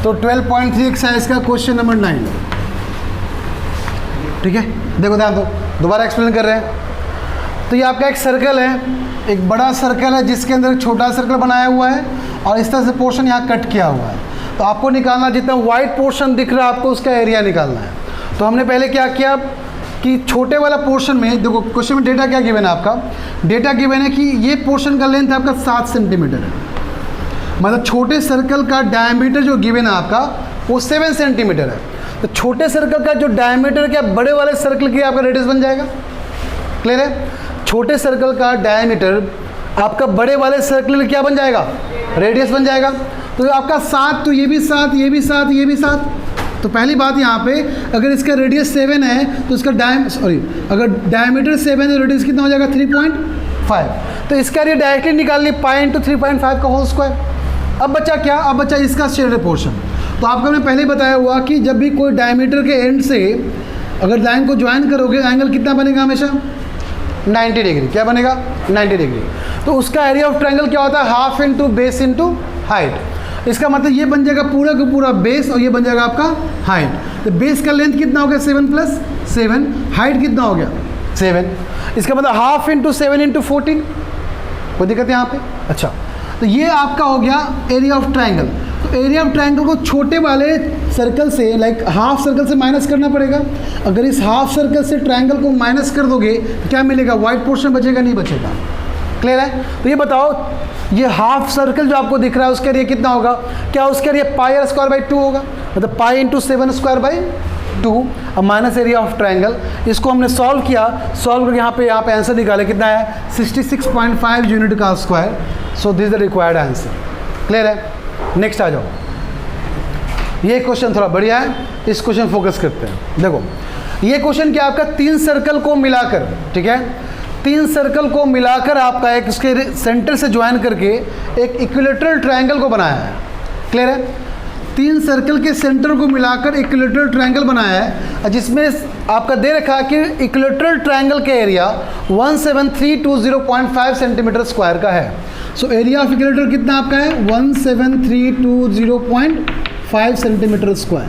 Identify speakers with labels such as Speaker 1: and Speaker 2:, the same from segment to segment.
Speaker 1: तो 12.3 एक्सरसाइज का question number 9, ठीक है। देखो ध्यान दो, दोबारा एक्सप्लेन कर रहे हैं। तो ये आपका एक सर्कल है, एक बड़ा सर्कल है जिसके अंदर एक छोटा सर्कल बनाया हुआ है और इस तरह से पोर्शन यहाँ कट किया हुआ है। तो आपको निकालना, जितना वाइट पोर्शन दिख रहा है आपको उसका एरिया निकालना है। तो हमने पहले क्या किया कि छोटे वाला पोर्शन में, देखो क्वेश्चन में डेटा क्या गिवन है आपका, डेटा गिवन है कि ये पोर्शन का लेंथ आपका 7 सेंटीमीटर है, मतलब छोटे सर्कल का डायमीटर जो गिवन है आपका वो 7 सेंटीमीटर है। तो छोटे सर्कल का जो डायमीटर क्या बड़े वाले सर्कल की आपका रेडियस बन जाएगा। क्लियर है? छोटे सर्कल का डायमीटर आपका बड़े वाले सर्कल क्या बन जाएगा, रेडियस बन जाएगा। तो आपका 7, तो ये भी 7, ये भी 7, ये भी 7। तो पहली बात यहाँ पे, अगर इसका रेडियस 7 है तो इसका अगर डायमीटर 7 है तो रेडियस कितना हो जाएगा 3.5। तो इसका ये डायरेक्टली निकाल ली पाई इंटू 3.5 का होल स्क्वायर। अब बचा क्या, अब बचा इसका शेडेड पोर्शन। तो आपको मैंने पहले बताया हुआ कि जब भी कोई डायमीटर के एंड से अगर लाइन को ज्वाइन करोगे एंगल कितना बनेगा, हमेशा 90 डिग्री। क्या बनेगा, 90 डिग्री। तो उसका एरिया ऑफ ट्रायंगल क्या होता है, half into base into height. इसका मतलब ये बन जाएगा पूरा का पूरा बेस और ये बन जाएगा आपका हाइट। तो बेस का लेंथ कितना हो गया 7 + 7, हाइट कितना हो गया 7। इसका मतलब हाफ इंटू 7 इंटू 14। कोई दिक्कत है यहाँ पे? अच्छा, तो ये आपका हो गया एरिया ऑफ ट्रायंगल। तो एरिया ऑफ ट्रायंगल को छोटे वाले सर्कल से, लाइक हाफ सर्कल से माइनस करना पड़ेगा। अगर इस हाफ सर्कल से ट्रायंगल को माइनस कर दोगे तो क्या मिलेगा, वाइट पोर्शन बचेगा, नहीं बचेगा। क्लियर है? तो ये बताओ, ये हाफ सर्कल जो आपको दिख रहा है उसका एरिया कितना होगा, क्या उसका एरिया πr² / 2 होगा, मतलब पाई इंटू 7² / 2 और माइनस एरिया ऑफ ट्रायंगल। इसको हमने सॉल्व किया, सॉल्व करके यहाँ पे आंसर निकाले, कितना है 66.5 यूनिट का square. So this the required answer. Clear है? नेक्स्ट आ जाओ। ये क्वेश्चन थोड़ा बढ़िया है, इस क्वेश्चन फोकस करते हैं। देखो ये क्वेश्चन क्या, आपका 3 सर्कल को मिलाकर, ठीक है, 3 सर्कल को मिलाकर आपका एक उसके सेंटर से ज्वाइन करके एक इक्विलेटरल ट्रायंगल को बनाया है। क्लियर है? 3 सर्कल के सेंटर को मिलाकर इक्विलेटरल ट्रायंगल बनाया है, जिसमें आपका दे रखा है कि इक्विलेटरल ट्रायंगल का एरिया 17320.5 सेंटीमीटर स्क्वायर का है। सो एरिया ऑफ इक्विलेटर कितना आपका है 17320.5 सेंटीमीटर स्क्वायर।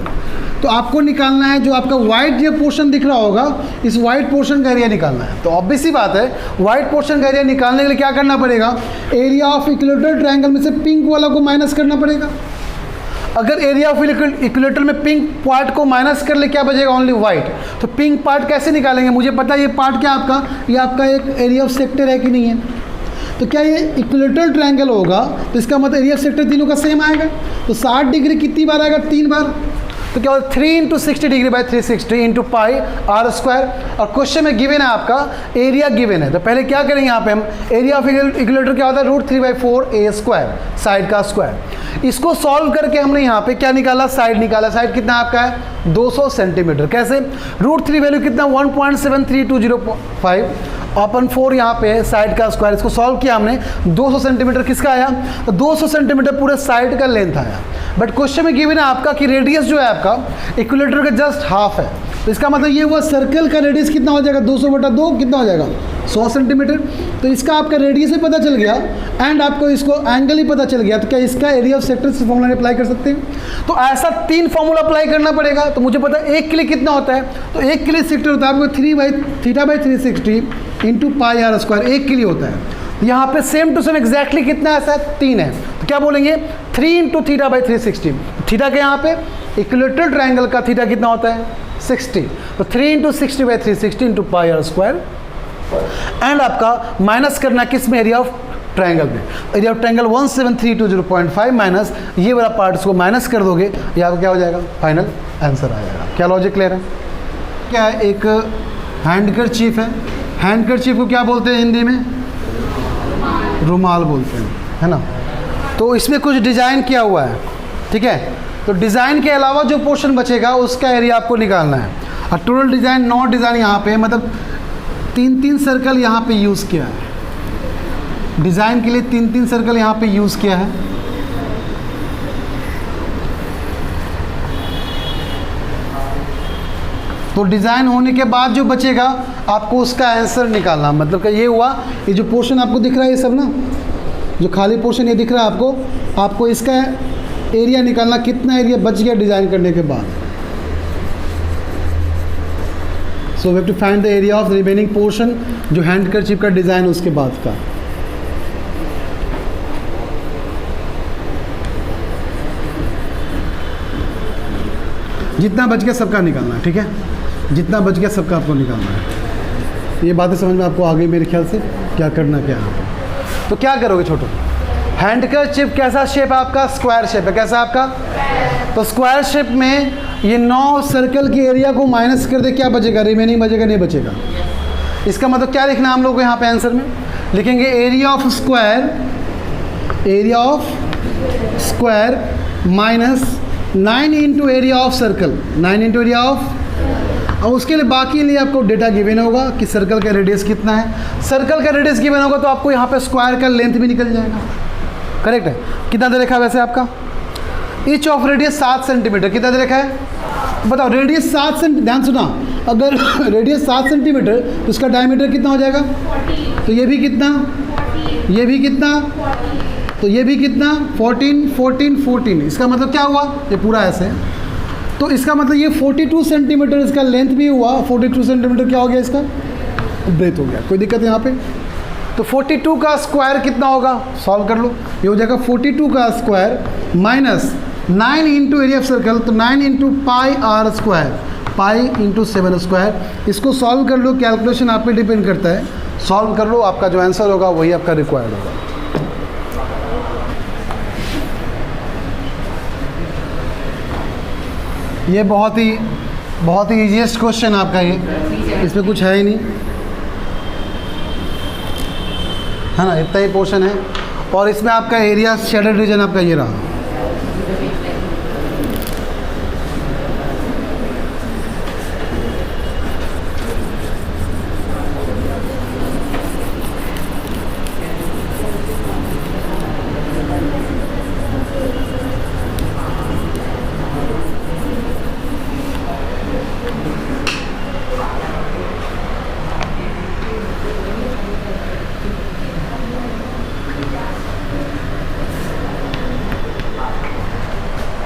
Speaker 1: तो आपको निकालना है जो आपका वाइट ये पोर्शन दिख रहा होगा, इस वाइट पोर्शन का एरिया निकालना है। तो ऑब्वियस सी बात है, वाइट पोर्शन का एरिया निकालने के लिए क्या करना पड़ेगा, एरिया ऑफ इक्विलेटरल ट्रायंगल में से पिंक वाला को माइनस करना पड़ेगा। अगर एरिया ऑफ इक्विलेटर में पिंक पार्ट को माइनस कर ले क्या बचेगा, ओनली वाइट। तो पिंक पार्ट कैसे निकालेंगे, मुझे पता है ये पार्ट क्या आपका, ये आपका एक एरिया ऑफ सेक्टर है कि नहीं है। तो क्या ये इक्विलेटरल ट्रायंगल होगा तो इसका मतलब एरिया ऑफ सेक्टर तीनों का सेम आएगा। तो 60 डिग्री कितनी बार आएगा, 3 बार। तो क्या होगा 3 × 60 डिग्री / 360 × πr²। और क्वेश्चन में गिवन है आपका एरिया गिवन है। तो पहले क्या करेंगे यहाँ पे हम, एरिया ऑफ इक्विलेटर क्या होता है √3/4a², साइड का स्क्वायर। इसको सॉल्व करके हमने यहाँ पे क्या निकाला, साइड निकाला। साइड कितना आपका है 200 सेंटीमीटर। कैसे, √3 वैल्यू कितना 1.73205 अपन 4 यहाँ पे साइड का स्क्वायर। इसको सॉल्व किया हमने, 200 सेंटीमीटर किसका आया, तो 200 सेंटीमीटर पूरे साइड का लेंथ आया। बट क्वेश्चन में गिवन है आपका कि रेडियस जो है आपका इक्विलेटर का जस्ट हाफ है। तो इसका मतलब ये हुआ सर्कल का रेडियस कितना हो जाएगा 200/2 कितना हो जाएगा 100 सेंटीमीटर। तो इसका आपका रेडियस भी पता चल गया एंड आपको इसको एंगल ही पता चल गया। तो क्या इसका एरिया ऑफ सेक्टर से फॉर्मूला अप्लाई कर सकते हैं। तो ऐसा 3 फॉर्मूला अप्लाई करना पड़ेगा। तो मुझे पता है एक के लिए कितना होता है, तो एक के लिए सेक्टर होता है आपको 3/360 × πr², एक के लिए होता है। यहाँ पे सेम टू सेम एग्जैक्टली कितना ऐसा 3 है। तो क्या बोलेंगे 3 × θ/360। थीटा के यहाँ पे इक्विलेटरल ट्रायंगल का थीटा कितना होता है 60। तो 3 × 60/360 × πr²। एंड आपका माइनस करना किस में, एरिया ऑफ ट्रायंगल में। एरिया ऑफ ट्रायंगल 17320.5 माइनस ये वाला पार्ट को माइनस कर दोगे, ये आपका क्या हो जाएगा, फाइनल आंसर आ जाएगा। क्या लॉजिक क्लियर है? क्या है, एक हैंडकरचीफ है। हैंडकरचीफ को क्या बोलते हैं हिंदी में, रुमाल बोलते हैं, है ना। तो इसमें कुछ डिज़ाइन किया हुआ है, ठीक है। तो डिज़ाइन के अलावा जो पोर्शन बचेगा उसका एरिया आपको निकालना है। और टोटल डिज़ाइन 9 डिज़ाइन यहाँ पे, मतलब 3-3 सर्कल यहाँ पे यूज़ किया है। डिज़ाइन के लिए 3-3 सर्कल यहाँ पे यूज़ किया है। तो डिज़ाइन होने के बाद जो बचेगा आपको उसका आंसर निकालना। मतलब कि ये हुआ, ये जो पोर्शन आपको दिख रहा है ये सब ना, जो खाली पोर्शन ये दिख रहा है आपको इसका एरिया निकालना, कितना एरिया बच गया डिज़ाइन करने के बाद। So we have to find the area of the remaining portion, जो हैंडकरचीफ का डिज़ाइन उसके बाद का। जितना बच गया सबका निकालना है, ठीक है, जितना बच गया सबका आपको निकालना है। ये बातें समझ में आपको आ गई मेरे ख्याल से, क्या करना क्या है। तो क्या करोगे छोटू, हैंडकरचीफ कैसा शेप है आपका, स्क्वायर शेप है, कैसा आपका, तो स्क्वायर शेप में ये 9 सर्कल की एरिया को माइनस कर दे, क्या बचेगा, रिमेनिंग बचेगा, नहीं बचेगा। इसका मतलब क्या लिखना है हम लोग को यहाँ पे आंसर में लिखेंगे area of square, area of square minus 9 into area of circle, 9 into area of, और उसके लिए बाकी लिए आपको डेटा गिवन होगा कि सर्कल का रेडियस कितना है। सर्कल का रेडियस गिवन होगा तो आपको यहाँ पे स्क्वायर का लेंथ भी निकल जाएगा, करेक्ट है। कितना दे रखा है वैसे आपका, ईच ऑफ रेडियस 7 सेंटीमीटर, कितना दे रखा है बताओ, रेडियस 7 सेंटीमीटर, ध्यान सुना, अगर रेडियस 7 सेंटीमीटर तो इसका डायमीटर कितना हो जाएगा, तो ये भी कितना, ये भी कितना, तो ये भी कितना, 14 14 14, इसका मतलब क्या हुआ, ये पूरा ऐसे है, तो इसका मतलब ये 42 सेंटीमीटर इसका लेंथ भी हुआ, 42 सेंटीमीटर क्या हो गया इसका ब्रेथ हो गया, कोई दिक्कत है यहाँ पे। तो 42 का स्क्वायर कितना होगा, सॉल्व कर लो, ये हो जाएगा 42 का square minus 9 into area of circle, तो 9 into pi r square, pi into 7 square. इसको सॉल्व कर लो, कैलकुलेशन आप पे डिपेंड करता है, सॉल्व कर लो, आपका जो आंसर होगा वही आपका रिक्वायर्ड होगा। ये बहुत ही ईजीएस्ट क्वेश्चन आपका ये, इसमें कुछ है ही नहीं, है ना, इतना ही पोर्शन है। और इसमें आपका एरिया शेडेड रीजन आपका ये रहा।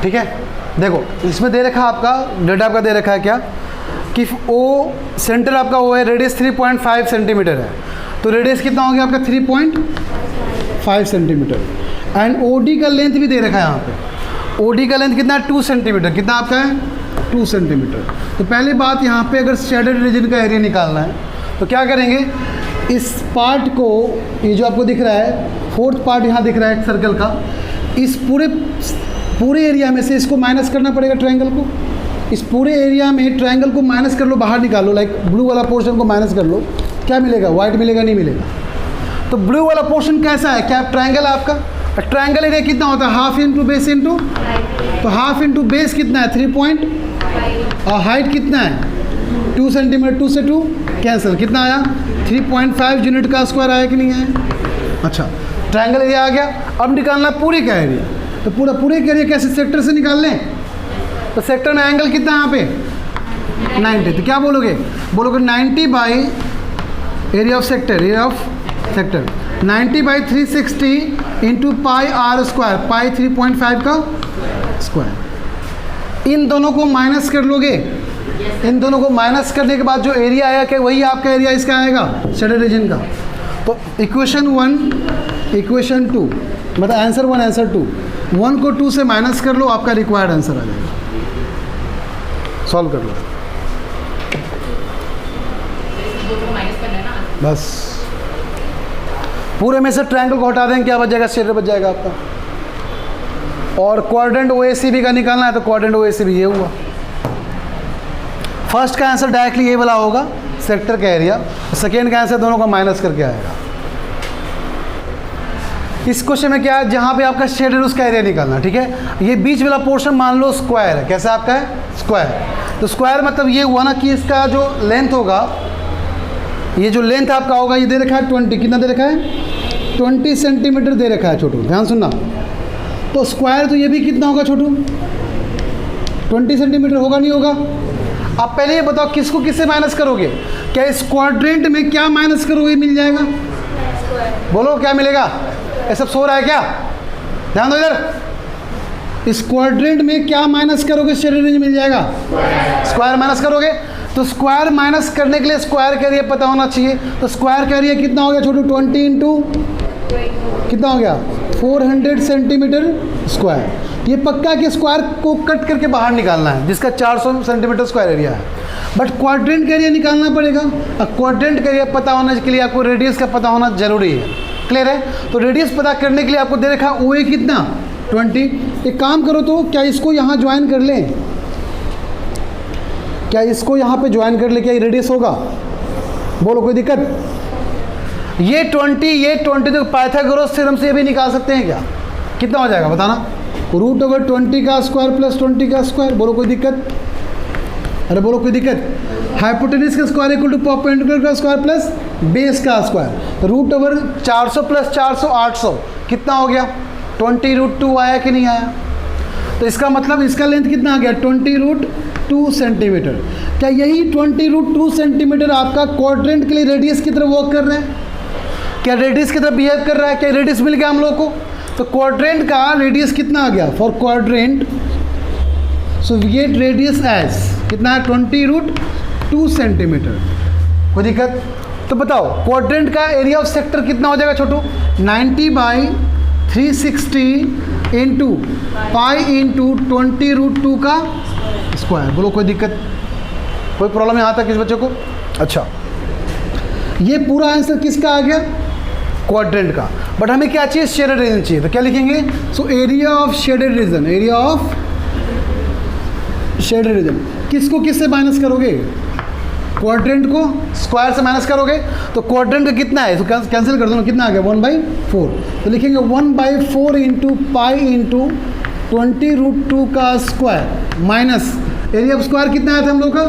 Speaker 1: ठीक है, देखो इसमें दे रखा आपका डेटा, आपका दे रखा है क्या कि ओ सेंटर आपका वो है, रेडियस 3.5 सेंटीमीटर है, तो रेडियस कितना हो गया आपका 3.5 सेंटीमीटर। एंड ओडी का लेंथ भी दे रखा है यहाँ पे, ओडी का लेंथ कितना है 2 सेंटीमीटर, कितना आपका है 2 सेंटीमीटर। तो पहली बात यहाँ पे अगर शेडेड रीजन का एरिया निकालना है तो क्या करेंगे, इस पार्ट को, ये जो आपको दिख रहा है 4th पार्ट यहाँ दिख रहा है सर्कल का, इस पूरे एरिया में से इसको माइनस करना पड़ेगा ट्रायंगल को, इस पूरे एरिया में ट्रायंगल को माइनस कर लो, बाहर निकालो, लाइक ब्लू वाला पोर्शन को माइनस कर लो, क्या मिलेगा, वाइट मिलेगा, नहीं मिलेगा। तो ब्लू वाला पोर्शन कैसा है, क्या ट्रायंगल है आपका, ट्रायंगल एरिया कितना होता है, हाफ इंटू बेस इंटू, तो हाफ इंटू बेस कितना है 3 और हाइट कितना है 2 सेंटीमीटर, 2 से 2 कैंसिल, कितना आया 3.5 यूनिट का स्क्वायर आया कि नहीं आया। अच्छा, ट्रायंगल एरिया आ गया, अब निकालना पूरे का एरिया, तो पूरे के एरिया कैसे, सेक्टर से निकाल लें, तो सेक्टर में एंगल कितना है यहाँ पे 90, तो क्या बोलोगे 90 by area of sector, 90 by 360 into pi r square, pi 3.5 का स्क्वायर। इन दोनों को माइनस कर लोगे, इन दोनों को माइनस करने के बाद जो एरिया आया क्या, वही आपका एरिया इसका आएगा शेडेड रीजन का। तो इक्वेशन 1 इक्वेशन 2 मतलब आंसर 1 आंसर 2, 1 को 2 से माइनस कर लो, आपका रिक्वायर्ड आंसर आ जाएगा, सॉल्व कर लो बस। पूरे में से ट्रायंगल को हटा देंगे, क्या बच जाएगा, शेडर बच जाएगा आपका। और क्वाड्रेंट ओएसीबी का निकालना है, तो क्वाड्रेंट ओएसीबी ये हुआ। फर्स्ट का आंसर डायरेक्टली ये वाला होगा सेक्टर का एरिया, सेकेंड का आंसर दोनों का माइनस करके आएगा। इस क्वेश्चन में क्या है, जहाँ पे आपका शेड है उसका एरिया निकालना, ठीक है। ये बीच वाला पोर्शन मान लो स्क्वायर है, कैसा आपका है स्क्वायर, तो स्क्वायर मतलब ये हुआ ना कि इसका जो लेंथ होगा, ये जो लेंथ आपका होगा, ये दे रखा है 20, कितना दे रखा है 20 सेंटीमीटर दे रखा है छोटू, ध्यान सुनना। तो स्क्वायर तो ये भी कितना होगा छोटू 20 सेंटीमीटर होगा, नहीं होगा। आप पहले ये बताओ किसको किससे माइनस करोगे, क्या इस क्वाड्रेंट में क्या माइनस करोगे मिल जाएगा, बोलो क्या मिलेगा। ये सब सो रहा है क्या, ध्यान दो इधर, इस क्वाड्रेंट में क्या माइनस करोगे, शेडेड रेंज मिल जाएगा, स्क्वायर माइनस करोगे। तो स्क्वायर माइनस करने के लिए स्क्वायर का एरिया पता होना चाहिए। तो स्क्वायर का एरिया कितना हो गया छोटू, 20 इंटू कितना हो गया 400 सेंटीमीटर स्क्वायर। ये पक्का कि स्क्वायर को कट करके बाहर निकालना है, जिसका 400 सेंटीमीटर स्क्वायर एरिया है। बट क्वाड्रेंट का एरिया निकालना पड़ेगा। अब क्वाड्रेंट का एरिया पता होने के लिए आपको रेडियस का पता होना जरूरी है। क्लियर है? तो रेडियस पता करने के लिए आपको दे रखा OA कितना 20। एक काम करो, तो क्या इसको यहाँ ज्वाइन कर लें, क्या इसको यहाँ पे ज्वाइन कर ले, क्या ये रेडियस होगा? बोलो कोई दिक्कत? ये 20 तो पाइथागोरस थ्योरम से ये भी निकाल सकते हैं क्या? कितना हो जाएगा बताना? √20 का स्क्वायर प्लस 20 का स्क्वायर। बोलो कोई दिक्कत? अरे बोलो कोई दिक्कत? हाइपोटेनस का स्क्वायर इक्वल टू परपेंडिकुलर का स्क्वायर प्लस बेस का स्क्वायर। √400 प्लस 400 800 कितना हो गया? 20√2 आया कि नहीं आया? तो इसका मतलब इसका लेंथ कितना आ गया 20√2 सेंटीमीटर। क्या यही 20√2 सेंटीमीटर आपका क्वाड्रेंट के लिए रेडियस की तरह वर्क कर रहे हैं? क्या रेडियस की तरह बिहेव कर रहा है? क्या रेडियस मिल गया हम लोग को? तो क्वाड्रेंट का रेडियस कितना आ गया for quadrant? So we get radius as कितना है 20√2 सेंटीमीटर। कोई दिक्कत? तो बताओ क्वाड्रेंट का एरिया ऑफ सेक्टर कितना हो जाएगा छोटू? 90/360 इंटू पाई इंटू 20√2 का स्क्वायर। बोलो कोई दिक्कत? कोई प्रॉब्लम यहाँ तक इस बच्चे को? अच्छा, ये पूरा आंसर किसका आ गया? क्वाड्रेंट का। बट हमें क्या चाहिए? शेडेड रीजन चाहिए। तो क्या लिखेंगे? So area of shaded region, area of shaded reason किसको किससे माइनस करोगे? क्वाड्रेंट को स्क्वायर से माइनस करोगे। तो क्वाड्रेंट का कितना है? तो कैंसिल कर दो ना, कितना आ गया 1/4। तो लिखेंगे 1/4 इंटू पाई इंटू 20√2 का square minus area of square कितना आया था हम लोग का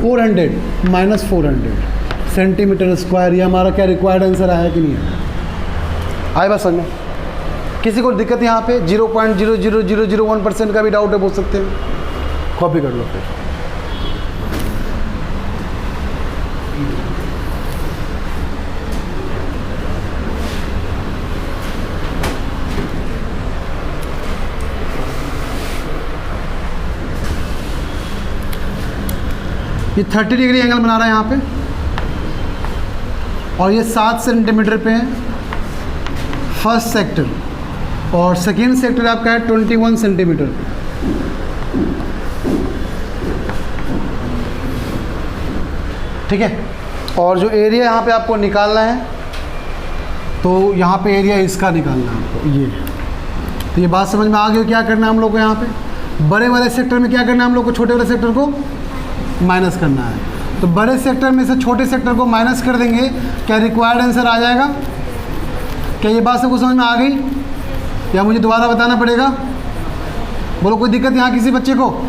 Speaker 1: 400 माइनस 400 सेंटीमीटर स्क्वायर। ये हमारा क्या रिक्वायर्ड आंसर आया कि नहीं आया बस समझ में? किसी को दिक्कत यहाँ पे 0.00001% का भी डाउट है, बोल सकते हैं, कॉपी कर लो फिर। ये 30 डिग्री एंगल बना रहा है यहाँ पे, और ये 7 सेंटीमीटर पे है फर्स्ट सेक्टर, और सेकेंड सेक्टर आपका है 21 सेंटीमीटर। ठीक है? और जो एरिया यहाँ पे आपको निकालना है, तो यहाँ पे एरिया इसका निकालना है आपको, ये। तो ये बात समझ में आ गई? क्या करना है हम लोग को यहाँ पे? बड़े वाले सेक्टर में क्या करना है हम लोग को? छोटे वाले सेक्टर को माइनस करना है। तो बड़े सेक्टर में से छोटे सेक्टर को माइनस कर देंगे, क्या रिक्वायर्ड आंसर आ जाएगा? क्या ये बात सबको समझ में आ गई या मुझे दोबारा बताना पड़ेगा? बोलो कोई दिक्कत यहाँ किसी बच्चे को?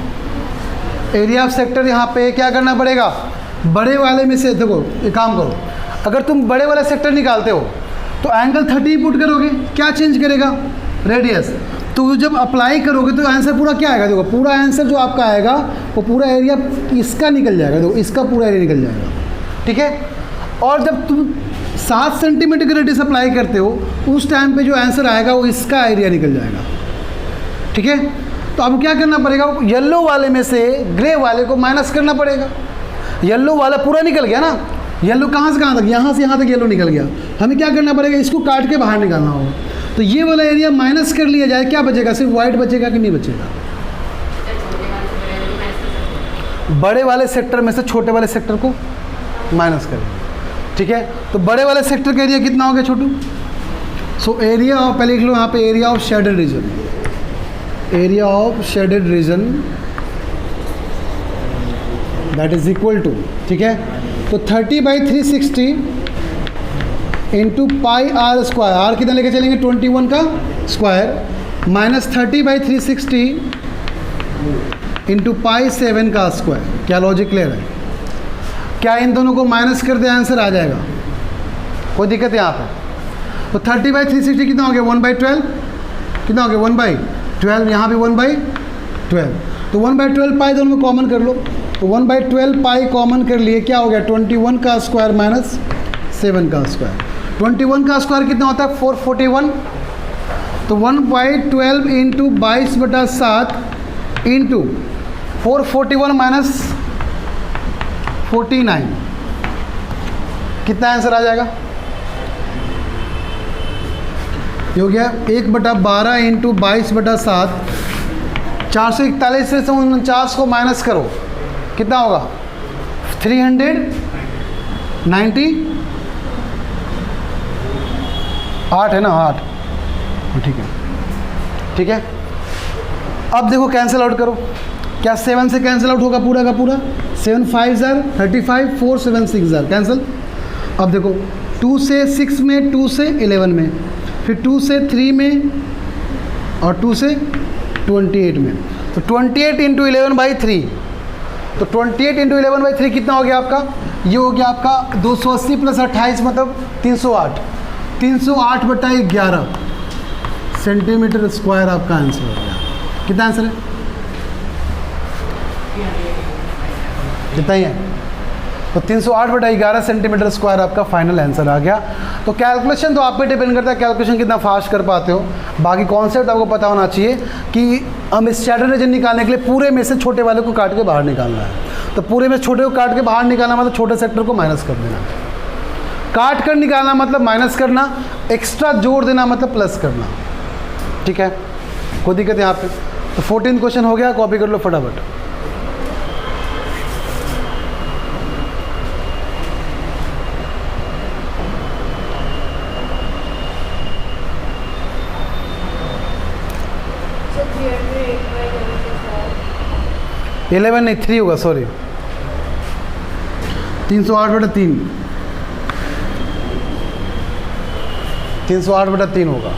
Speaker 1: एरिया ऑफ सेक्टर यहाँ पे क्या करना पड़ेगा? बड़े वाले में से देखो, एक काम करो, अगर तुम बड़े वाले सेक्टर निकालते हो तो एंगल 30 पुट करोगे, क्या चेंज करेगा? रेडियस। तो जब अप्लाई करोगे तो आंसर पूरा क्या आएगा? देखो पूरा आंसर जो आपका आएगा वो पूरा एरिया इसका निकल जाएगा। देखो इसका पूरा एरिया निकल जाएगा। ठीक है? और जब तुम 7 सेंटीमीटर की रेडियस अप्लाई करते हो, उस टाइम पे जो आंसर आएगा वो इसका एरिया निकल जाएगा। ठीक है? तो अब क्या करना पड़ेगा? येलो वाले में से ग्रे वाले को माइनस करना पड़ेगा। येलो वाला पूरा निकल गया ना, येलो कहाँ से कहाँ तक? यहाँ से यहाँ तक येलो निकल गया। हमें क्या करना पड़ेगा? इसको काट के बाहर निकालना होगा। तो ये वाला एरिया माइनस कर लिया जाए, क्या बचेगा? सिर्फ वाइट बचेगा कि नहीं बचेगा? बड़े वाले सेक्टर में से छोटे वाले सेक्टर को माइनस करेंगे। ठीक है? तो बड़े वाले सेक्टर का एरिया कितना हो गया छोटू? सो एरिया ऑफ, पहले लिख लो यहाँ पे, area of shaded region, area of shaded region that is equal to, ठीक है, तो 30/360 into pi r square, r कितना लेके चलेंगे 21 का स्क्वायर, माइनस 30/360 इंटू पाई 7 का स्क्वायर। क्या लॉजिक क्लियर है? क्या इन दोनों को माइनस कर दे आंसर आ जाएगा? कोई दिक्कत है यहाँ पे? तो 30/360 कितना हो गया 1/12, कितना हो गया 1/12, यहाँ भी 1/12, तो 1/12 पाई दोनों में कॉमन कर लो, तो 1/12 पाई कॉमन कर लिए, क्या हो गया 21 का स्क्वायर माइनस 7 का स्क्वायर। 21 का स्क्वायर कितना होता है 441, तो 1/12 इंटू 22/7 इंटू 441 माइनस 49, कितना आंसर आ जाएगा? ये हो गया 1/12 इंटू 22/7, 441 से 49 को माइनस करो, कितना होगा? 390, 8 है ना, 8, ठीक है, ठीक है। अब देखो कैंसिल आउट करो, क्या 7 से कैंसिल आउट होगा पूरा का पूरा? 7 5 ज़ार 35, 4 7 6 ज़ार कैंसिल। अब देखो 2 से 6 में, 2 से 11 में, फिर 2 से 3 में और 2 से 28 में, तो 28 इंटू 11/3, तो 28 इंटू 11/3 कितना हो गया आपका? ये हो गया आपका 280 प्लस 28 मतलब 308, 308/11 सेंटीमीटर स्क्वायर आपका आंसर हो गया। कितना आंसर है? कितना ही है? तो 308/11 सेंटीमीटर स्क्वायर आपका फाइनल आंसर आ गया। तो कैलकुलेशन तो आप पे डिपेंड करता है, कैलकुलेशन कितना फास्ट कर पाते हो। बाकी कॉन्सेप्ट आपको पता होना चाहिए कि हम इस स्टैंडर्ड रीजन निकालने के लिए पूरे में से छोटे वाले को काट के बाहर निकालना है। तो पूरे में छोटे को काट के बाहर निकालना मतलब छोटे सेक्टर को माइनस कर देना, काट कर निकालना मतलब माइनस करना, एक्स्ट्रा जोड़ देना मतलब प्लस करना, ठीक है। कोई दिक्कत यहाँ पे? तो 14 क्वेश्चन हो गया, कॉपी कर लो फटाफट।
Speaker 2: So
Speaker 1: 11 नहीं 3 होगा, सॉरी 308/3, 308/3 होगा।